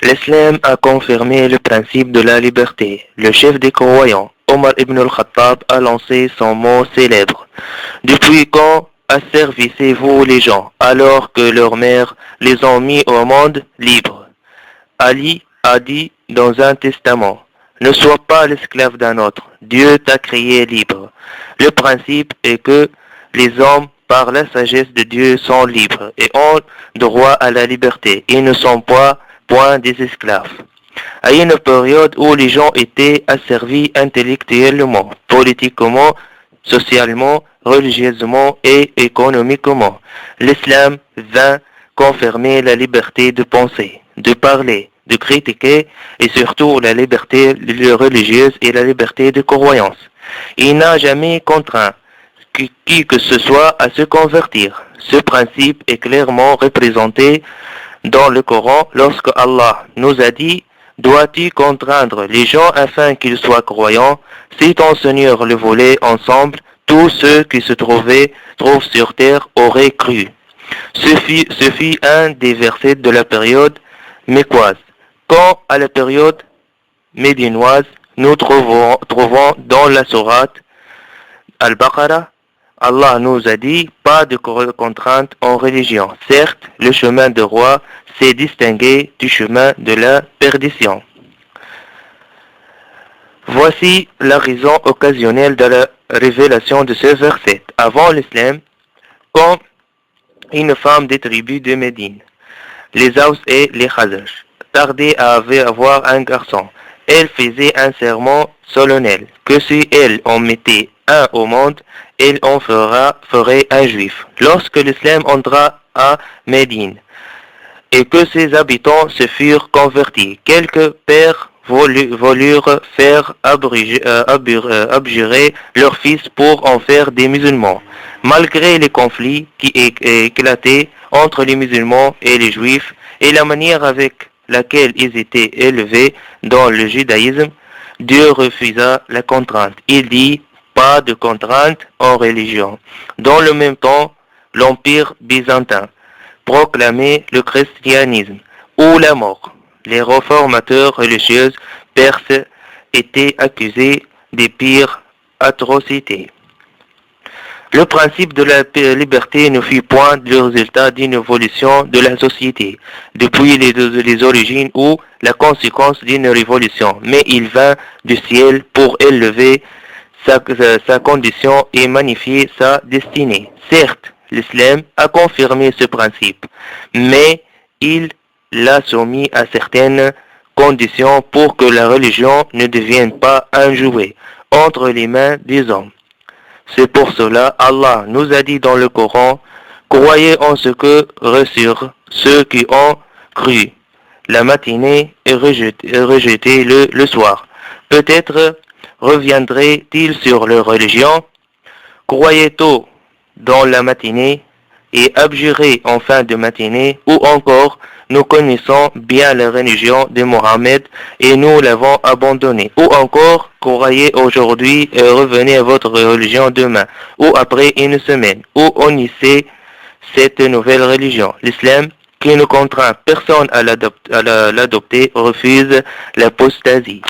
L'islam a confirmé le principe de la liberté. Le chef des croyants, Omar ibn al-Khattab, a lancé son mot célèbre. Depuis quand asservissez-vous les gens alors que leurs mères les ont mis au monde libres? Ali a dit dans un testament, ne sois pas l'esclave d'un autre, Dieu t'a créé libre. Le principe est que les hommes, par la sagesse de Dieu, sont libres et ont droit à la liberté. Ils ne sont point des esclaves. À une période où les gens étaient asservis intellectuellement, politiquement, socialement, religieusement et économiquement, l'islam vint confirmer la liberté de penser, de parler, de critiquer et surtout la liberté religieuse et la liberté de croyance. Il n'a jamais contraint qui que ce soit à se convertir. Ce principe est clairement représenté dans le Coran lorsque Allah nous a dit « Dois-tu contraindre les gens afin qu'ils soient croyants? Si ton Seigneur le voulait ensemble, tous ceux qui se trouvent sur terre auraient cru. » Ce fut un des versets de la période mécoise. Quand à la période médinoise, nous trouvons dans la sourate Al-Baqarah, Allah nous a dit pas de contrainte en religion. Certes, le chemin de roi s'est distingué du chemin de la perdition. Voici la raison occasionnelle de la révélation de ce verset. Avant l'islam, quand une femme des tribus de Médine, les Aws et les Khazraj, tardait à avoir un garçon, elle faisait un serment solennel que si elle en mettait un au monde, elle en ferait un juif. Lorsque l'islam entra à Médine et que ses habitants se furent convertis, quelques pères voulurent faire abjurer leurs fils pour en faire des musulmans. Malgré les conflits qui éclataient entre les musulmans et les juifs et la manière avec laquelle ils étaient élevés dans le judaïsme, Dieu refusa la contrainte. Il dit pas de contrainte en religion. Dans le même temps, l'Empire byzantin proclamait le christianisme ou la mort. Les réformateurs religieux perses étaient accusés des pires atrocités. Le principe de la liberté ne fut point le résultat d'une évolution de la société depuis les origines ou la conséquence d'une révolution, mais il vint du ciel pour élever sa condition et magnifier sa destinée. Certes, l'islam a confirmé ce principe, mais il l'a soumis à certaines conditions pour que la religion ne devienne pas un jouet entre les mains des hommes. C'est pour cela Allah nous a dit dans le Coran, croyez en ce que reçurent ceux qui ont cru la matinée et rejeté le soir. Peut-être reviendraient-ils sur leur religion? Croyez tôt dans la matinée et abjurez en fin de matinée, ou encore nous connaissons bien la religion de Mohammed et nous l'avons abandonnée, ou encore croyez aujourd'hui et revenez à votre religion demain, ou après une semaine, ou unissez cette nouvelle religion. L'islam, qui ne contraint personne à l'adopter, refuse l'apostasie.